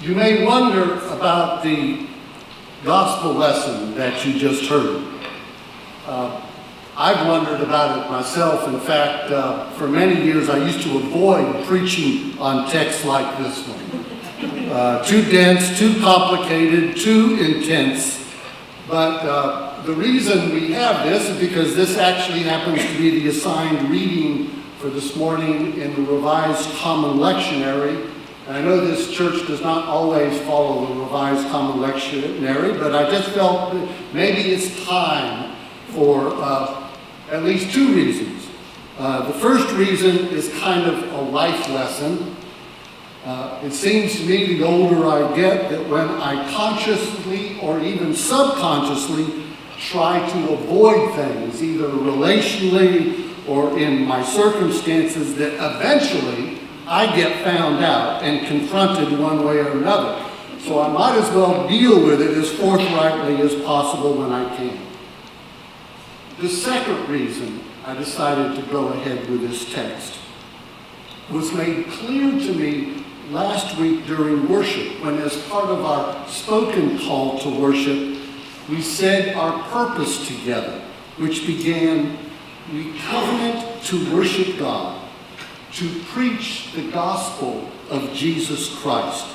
You may wonder about the gospel lesson that you just heard. I've wondered about it myself. In fact, for many years I used to avoid preaching on texts like this one. Too dense, too complicated, too intense. But the reason we have this is because this actually happens to be the assigned reading for this morning in the Revised Common Lectionary. And I know this church does not always follow the Revised Common Lectionary, but I just felt that maybe it's time for at least two reasons. The first reason is kind of a life lesson. It seems to me the older I get that when I consciously or even subconsciously try to avoid things, either relationally or in my circumstances, that eventually I get found out and confronted one way or another. So I might as well deal with it as forthrightly as possible when I can. The second reason I decided to go ahead with this text was made clear to me last week during worship, when as part of our spoken call to worship, we said our purpose together, which began, we covenant to worship God, to preach the gospel of Jesus Christ,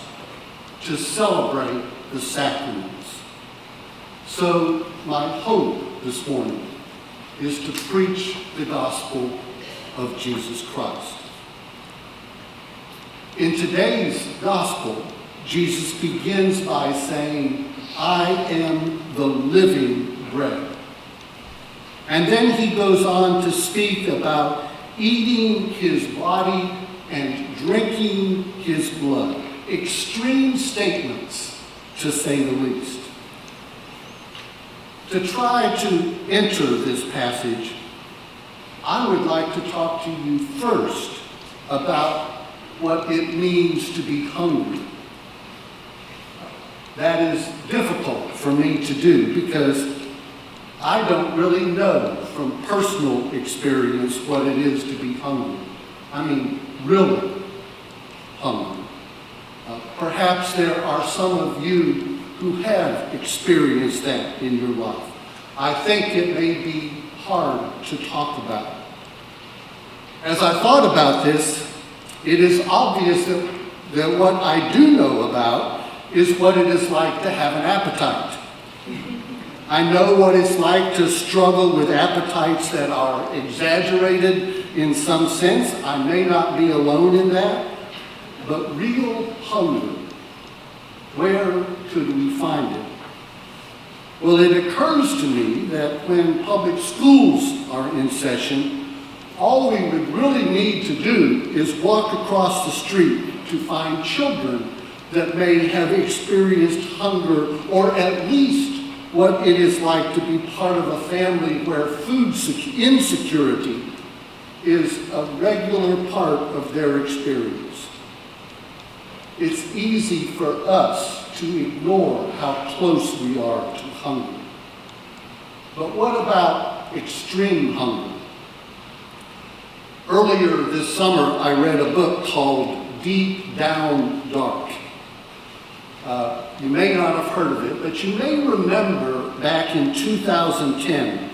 to celebrate the sacraments. So my hope this morning is to preach the gospel of Jesus Christ. In today's gospel, Jesus begins by saying, I am the living bread. And then he goes on to speak about eating his body and drinking his blood. Extreme statements, to say the least. To try to enter this passage, I would like to talk to you first about what it means to be hungry. That is difficult for me to do because I don't really know from personal experience what it is to be hungry. I mean, really hungry. Perhaps there are some of you who have experienced that in your life. I think it may be hard to talk about. As I thought about this, it is obvious that what I do know about is what it is like to have an appetite. I know what it's like to struggle with appetites that are exaggerated in some sense. I may not be alone in that, but real hunger, where could we find it? Well, it occurs to me that when public schools are in session, all we would really need to do is walk across the street to find children that may have experienced hunger, or at least what it is like to be part of a family where food insecurity is a regular part of their experience. It's easy for us to ignore how close we are to hunger. But what about extreme hunger? Earlier this summer, I read a book called Deep Down Dark. You may not have heard of it, but you may remember back in 2010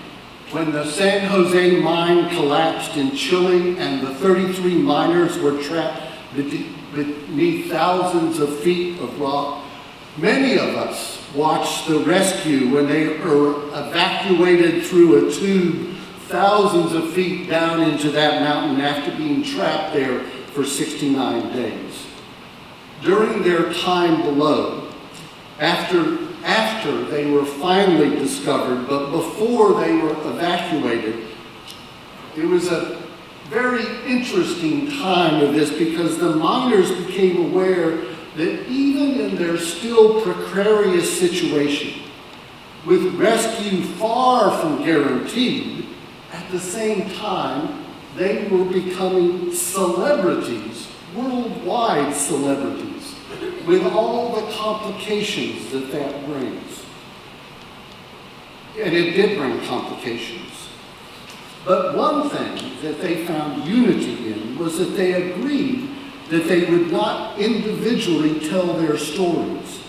when the San Jose mine collapsed in Chile and the 33 miners were trapped beneath thousands of feet of rock. Many of us watched the rescue when they were evacuated through a tube thousands of feet down into that mountain after being trapped there for 69 days. During their time below, after they were finally discovered, but before they were evacuated, it was a very interesting time of this because the miners became aware that even in their still precarious situation, with rescue far from guaranteed, at the same time, they were becoming celebrities, worldwide celebrities, with all the complications that brings. And it did bring complications. But one thing that they found unity in was that they agreed that they would not individually tell their stories,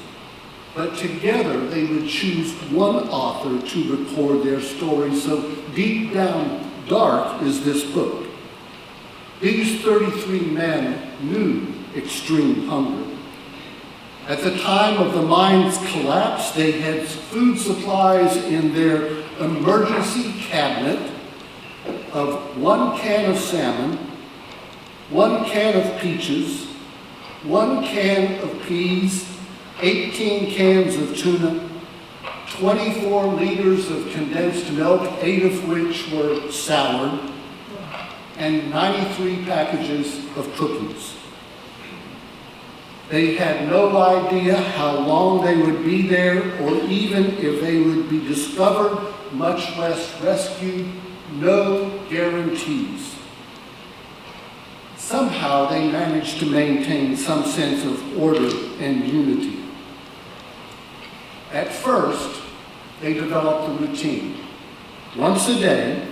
but together they would choose one author to record their story. So deep down dark is this book. These 33 men knew extreme hunger. At the time of the mine's collapse, they had food supplies in their emergency cabinet of 1 can of salmon, 1 can of peaches, 1 can of peas, 18 cans of tuna, 24 liters of condensed milk, 8 of which were soured, and 93 packages of cookies. They had no idea how long they would be there or even if they would be discovered, much less rescued. No guarantees. Somehow they managed to maintain some sense of order and unity. At first, they developed a routine. Once a day,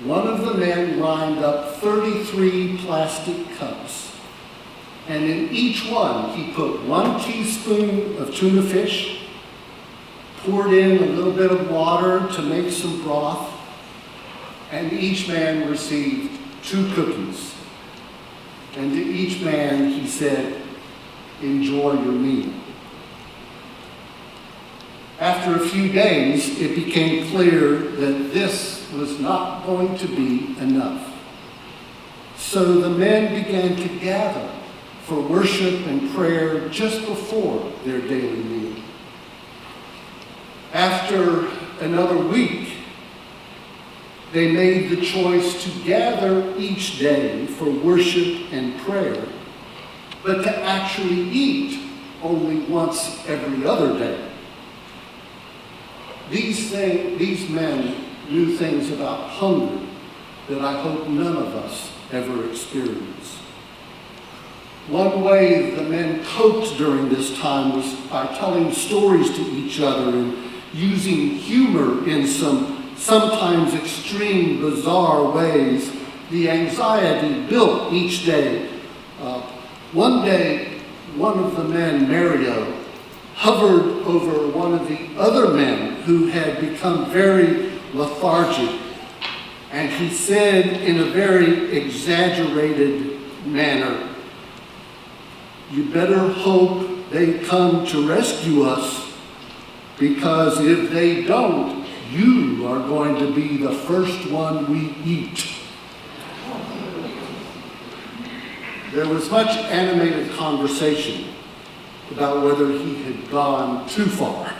one of the men lined up 33 plastic cups. And in each one, he put 1 teaspoon of tuna fish, poured in a little bit of water to make some broth, and each man received 2 cookies. And to each man, he said, "Enjoy your meal." After a few days, it became clear that this was not going to be enough. So the men began to gather for worship and prayer just before their daily meal. After another week, they made the choice to gather each day for worship and prayer, but to actually eat only once every other day. These men knew things about hunger that I hope none of us ever experience. One way the men coped during this time was by telling stories to each other and using humor in some sometimes extreme, bizarre ways. The anxiety built each day. One day, one of the men, Mario, hovered over one of the other men who had become very lethargic, and he said in a very exaggerated manner, "You better hope they come to rescue us, because if they don't, you are going to be the first one we eat." There was much animated conversation about whether he had gone too far.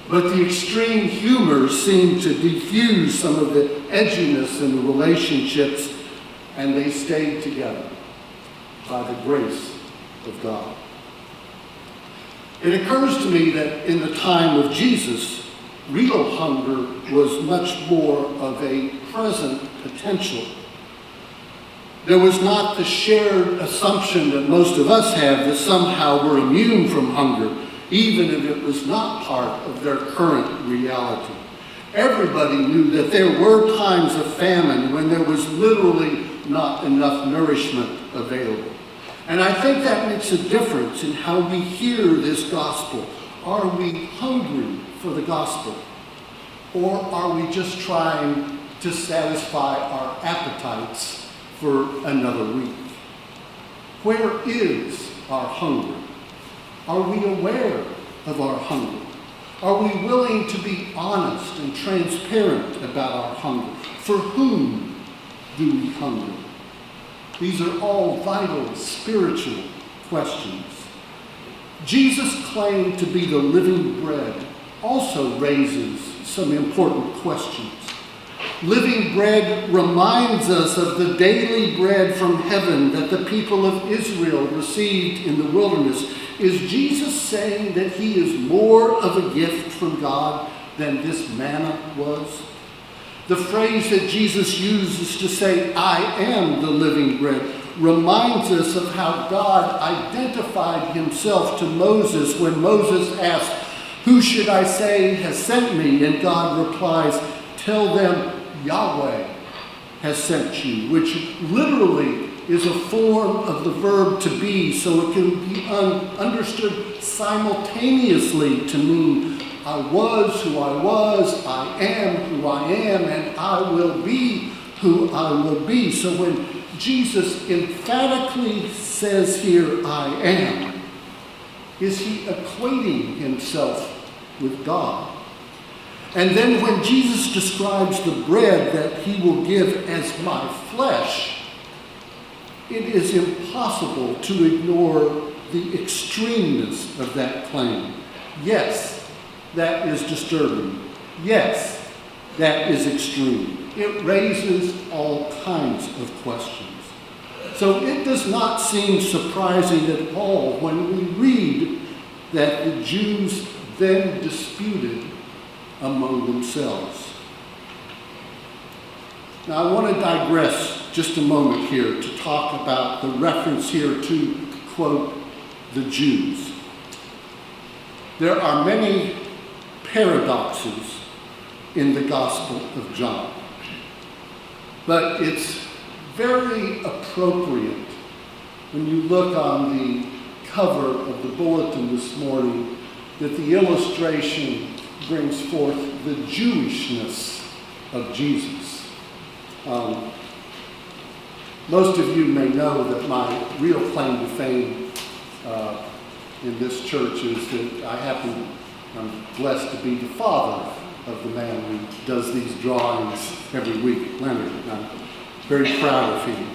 But the extreme humor seemed to diffuse some of the edginess in the relationships, and they stayed together by the grace of God. It occurs to me that in the time of Jesus, real hunger was much more of a present potential. There was not the shared assumption that most of us have that somehow we're immune from hunger, even if it was not part of their current reality. Everybody knew that there were times of famine when there was literally not enough nourishment available. And I think that makes a difference in how we hear this gospel. Are we hungry for the gospel? Or are we just trying to satisfy our appetites for another week? Where is our hunger? Are we aware of our hunger? Are we willing to be honest and transparent about our hunger? For whom do we hunger? These are all vital spiritual questions. Jesus' claim to be the living bread also raises some important questions. Living bread reminds us of the daily bread from heaven that the people of Israel received in the wilderness. Is Jesus saying that he is more of a gift from God than this manna was? The phrase that Jesus uses to say, "I am the living bread," reminds us of how God identified himself to Moses when Moses asked, "Who should I say has sent me?" And God replies, "Tell them Yahweh has sent you," which literally is a form of the verb to be, so it can be understood simultaneously to mean I was who I was, I am who I am, and I will be who I will be. So when Jesus emphatically says here, I am, is he equating himself with God? And then when Jesus describes the bread that he will give as my flesh, it is impossible to ignore the extremeness of that claim. Yes, that is disturbing. Yes, that is extreme. It raises all kinds of questions. So it does not seem surprising at all when we read that the Jews then disputed among themselves. Now I want to digress just a moment here to talk about the reference here to, quote, the Jews. There are many paradoxes in the Gospel of John, but it's very appropriate when you look on the cover of the bulletin this morning that the illustration brings forth the Jewishness of Jesus. Most of you may know that my real claim to fame in this church is that I'm blessed to be the father of the man who does these drawings every week, Leonard. And I'm very proud of him.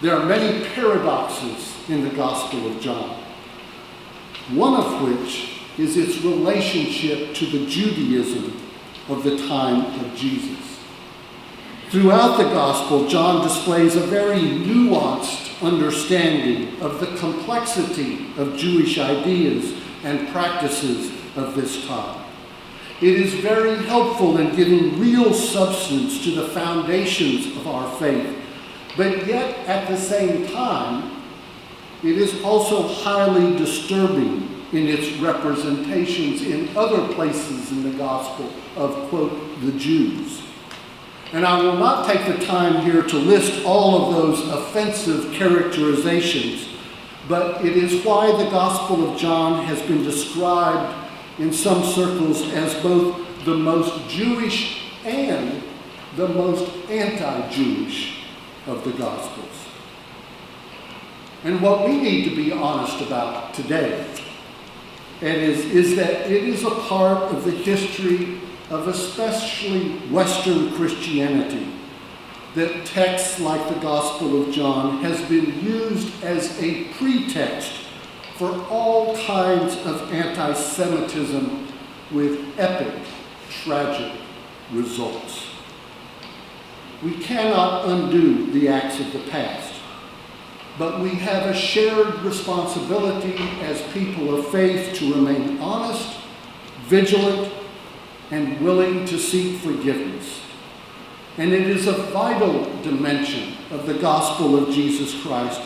There are many paradoxes in the Gospel of John, one of which is its relationship to the Judaism of the time of Jesus. Throughout the Gospel, John displays a very nuanced understanding of the complexity of Jewish ideas and practices of this time. It is very helpful in giving real substance to the foundations of our faith, but yet at the same time, it is also highly disturbing in its representations in other places in the Gospel of, quote, the Jews. And I will not take the time here to list all of those offensive characterizations, but it is why the Gospel of John has been described in some circles as both the most Jewish and the most anti-Jewish of the Gospels. And what we need to be honest about today is that it is a part of the history of especially Western Christianity that texts like the Gospel of John has been used as a pretext for all kinds of anti-Semitism with epic, tragic results. We cannot undo the acts of the past, but we have a shared responsibility as people of faith to remain honest, vigilant, and willing to seek forgiveness. And it is a vital dimension of the gospel of Jesus Christ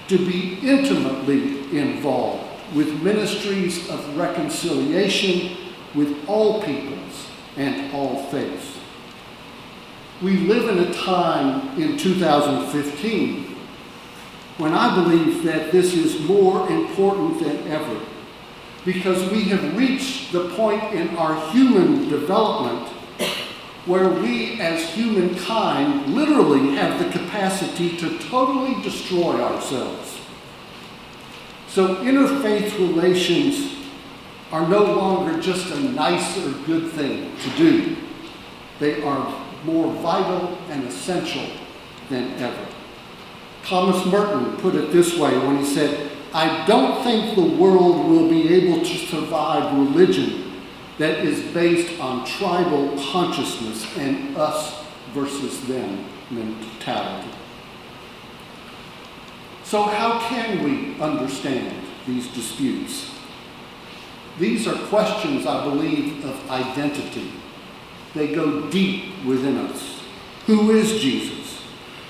to be intimately involved with ministries of reconciliation with all peoples and all faiths. We live in a time in 2015 when I believe that this is more important than ever, because we have reached the point in our human development where we as humankind literally have the capacity to totally destroy ourselves. So interfaith relations are no longer just a nice or good thing to do. They are more vital and essential than ever. Thomas Merton put it this way when he said, "I don't think the world will be able to survive religion that is based on tribal consciousness and us versus them mentality." So how can we understand these disputes? These are questions, I believe, of identity. They go deep within us. Who is Jesus?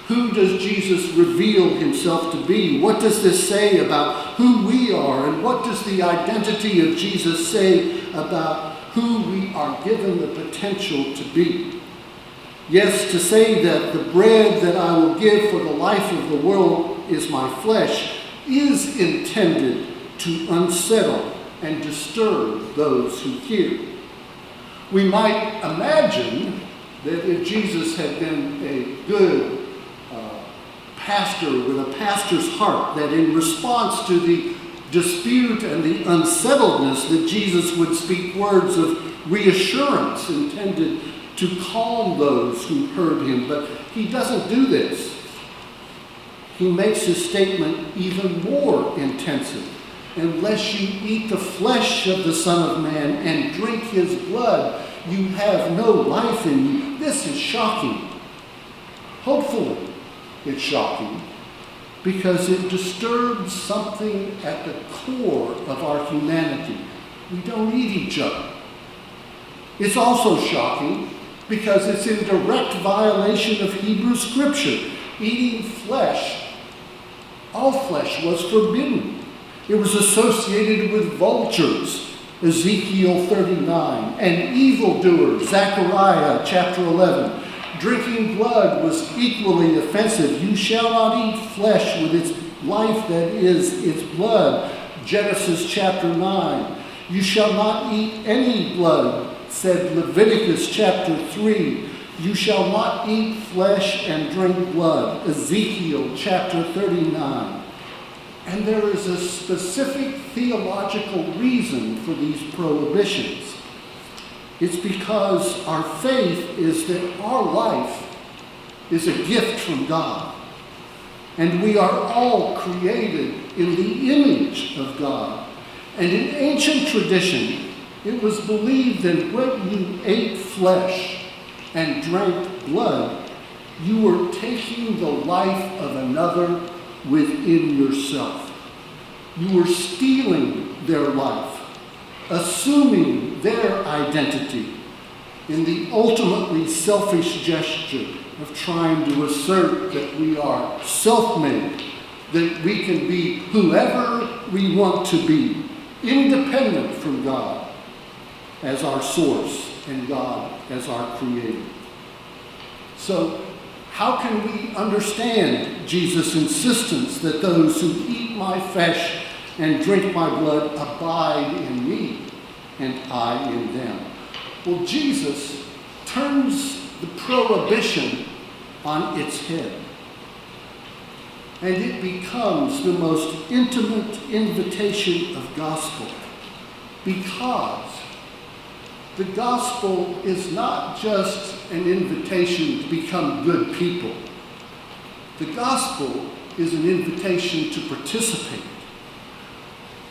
Who does Jesus reveal himself to be? What does this say about who we are? And what does the identity of Jesus say about who we are given the potential to be? Yes, to say that the bread that I will give for the life of the world is my flesh is intended to unsettle and disturb those who hear. We might imagine that if Jesus had been a good pastor with a pastor's heart, that in response to the dispute and the unsettledness, that Jesus would speak words of reassurance intended to calm those who heard him. But he doesn't do this. He makes his statement even more intensive. Unless you eat the flesh of the Son of Man and drink his blood, you have no life in you. This is shocking. Hopefully, it's shocking because it disturbs something at the core of our humanity. We don't eat each other. It's also shocking because it's in direct violation of Hebrew Scripture. Eating flesh, all flesh was forbidden. It was associated with vultures, Ezekiel 39, and evildoers, Zechariah chapter 11. Drinking blood was equally offensive. You shall not eat flesh with its life, that is, its blood, Genesis chapter 9. You shall not eat any blood, said Leviticus chapter 3. You shall not eat flesh and drink blood, Ezekiel chapter 39. And there is a specific theological reason for these prohibitions. It's because our faith is that our life is a gift from God. And we are all created in the image of God. And in ancient tradition, it was believed that when you ate flesh and drank blood, you were taking the life of another within yourself. You were stealing their life, assuming their identity in the ultimately selfish gesture of trying to assert that we are self-made, that we can be whoever we want to be, independent from God as our source and God as our creator. So, how can we understand Jesus' insistence that those who eat my flesh and drink my blood abide in me and I in them? Well, Jesus turns the prohibition on its head. And it becomes the most intimate invitation of gospel, because the gospel is not just an invitation to become good people. The gospel is an invitation to participate,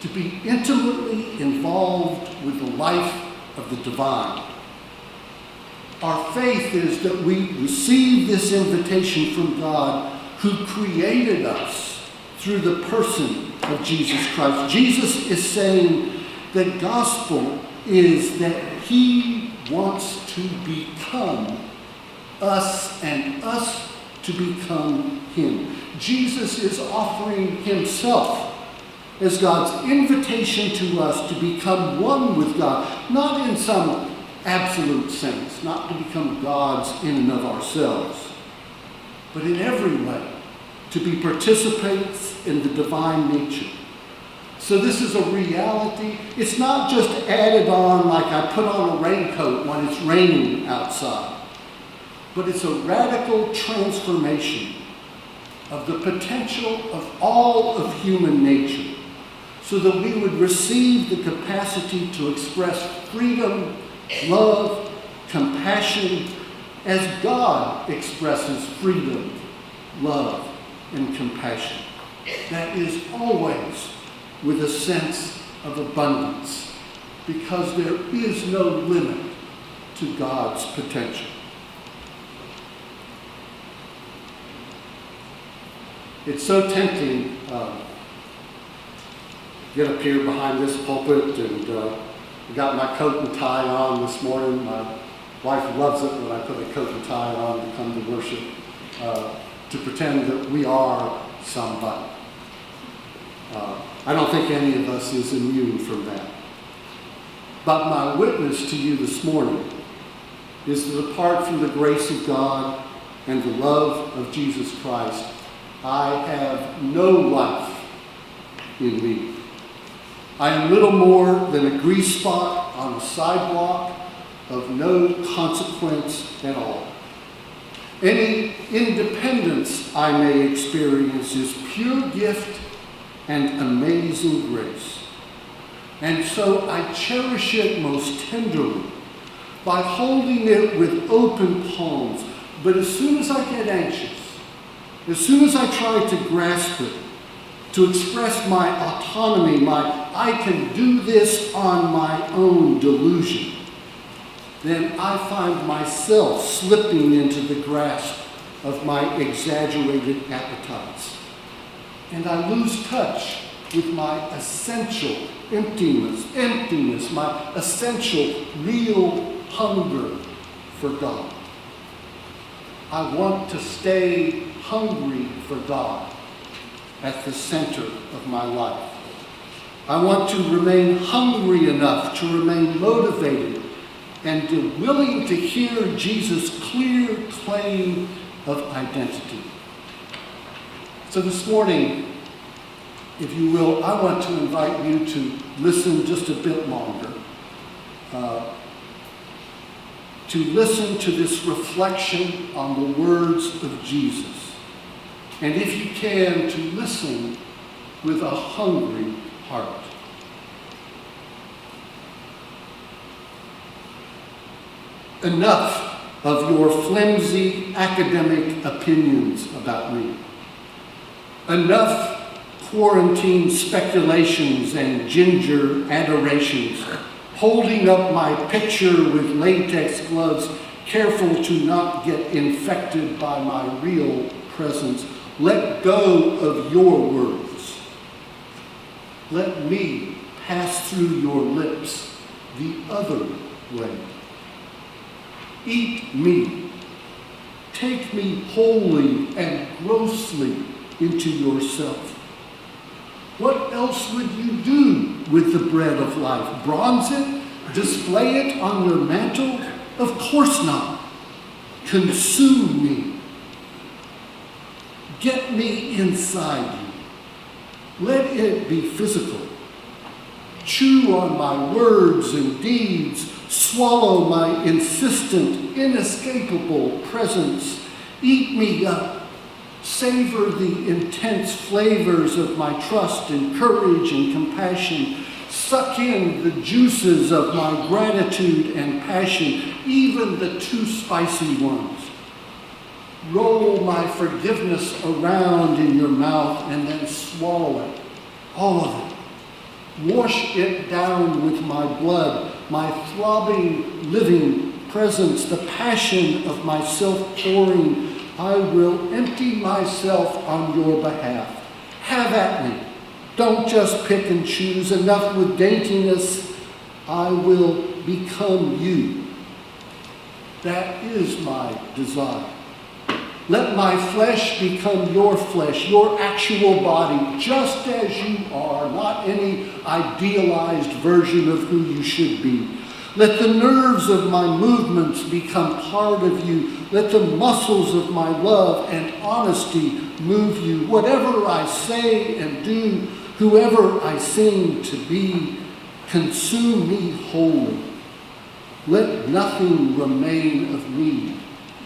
to be intimately involved with the life of the divine. Our faith is that we receive this invitation from God, who created us through the person of Jesus Christ. Jesus is saying that gospel is that he wants to become us and us to become him. Jesus is offering himself as God's invitation to us to become one with God, not in some absolute sense, not to become gods in and of ourselves, but in every way, to be participants in the divine nature. So this is a reality. It's not just added on like I put on a raincoat when it's raining outside, but it's a radical transformation of the potential of all of human nature, so that we would receive the capacity to express freedom, love, compassion, as God expresses freedom, love, and compassion. That is always with a sense of abundance, because there is no limit to God's potential. It's so tempting to get up here behind this pulpit, and I got my coat and tie on this morning. My wife loves it when I put a coat and tie on to come to worship, to pretend that we are somebody. I don't think any of us is immune from that. But my witness to you this morning is that apart from the grace of God and the love of Jesus Christ, I have no life in me. I am little more than a grease spot on a sidewalk of no consequence at all. Any independence I may experience is pure gift and amazing grace. And so I cherish it most tenderly by holding it with open palms. But as soon as I get anxious, as soon as I try to grasp it, to express my autonomy, my I can do this on my own delusion, then I find myself slipping into the grasp of my exaggerated appetites. And I lose touch with my essential emptiness, my essential real hunger for God. I want to stay hungry for God at the center of my life. I want to remain hungry enough to remain motivated and willing to hear Jesus' clear claim of identity. So this morning, if you will, I want to invite you to listen just a bit longer, to listen to this reflection on the words of Jesus. And if you can, to listen with a hungry heart. Enough of your flimsy academic opinions about me. Enough quarantine speculations and ginger adorations, holding up my picture with latex gloves, careful to not get infected by my real presence. Let go of your words. Let me pass through your lips the other way. Eat me. Take me wholly and grossly into yourself. What else would you do with the bread of life? Bronze it? Display it on your mantle? Of course not. Consume me. Get me inside you. Let it be physical. Chew on my words and deeds. Swallow my insistent, inescapable presence. Eat me up. Savor the intense flavors of my trust and courage and compassion. Suck in the juices of my gratitude and passion, even the too spicy ones. Roll my forgiveness around in your mouth and then swallow it, all of it. Wash it down with my blood, my throbbing, living presence, the passion of my self-pouring. I will empty myself on your behalf. Have at me. Don't just pick and choose. Enough with daintiness. I will become you. That is my desire. Let my flesh become your flesh, your actual body, just as you are, not any idealized version of who you should be. Let the nerves of my movements become part of you. Let the muscles of my love and honesty move you. Whatever I say and do, whoever I seem to be, consume me wholly. Let nothing remain of me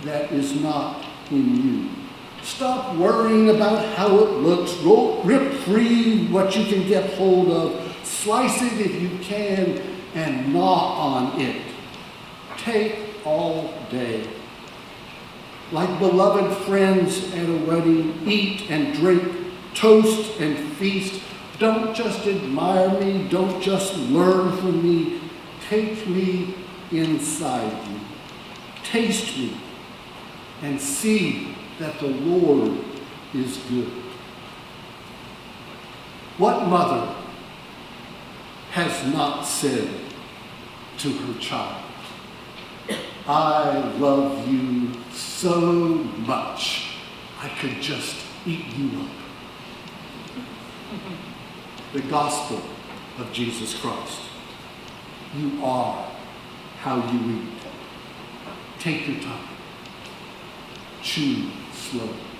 that is not in you. Stop worrying about how it looks. Rip free what you can get hold of. Slice it if you can and gnaw on it. Take all day. Like beloved friends at a wedding, eat and drink, toast and feast. Don't just admire me. Don't just learn from me. Take me inside you. Taste me and see that the Lord is good. What mother has not said to her child, I love you so much, I could just eat you up? The gospel of Jesus Christ. You are how you eat. Take your time. Chew slowly.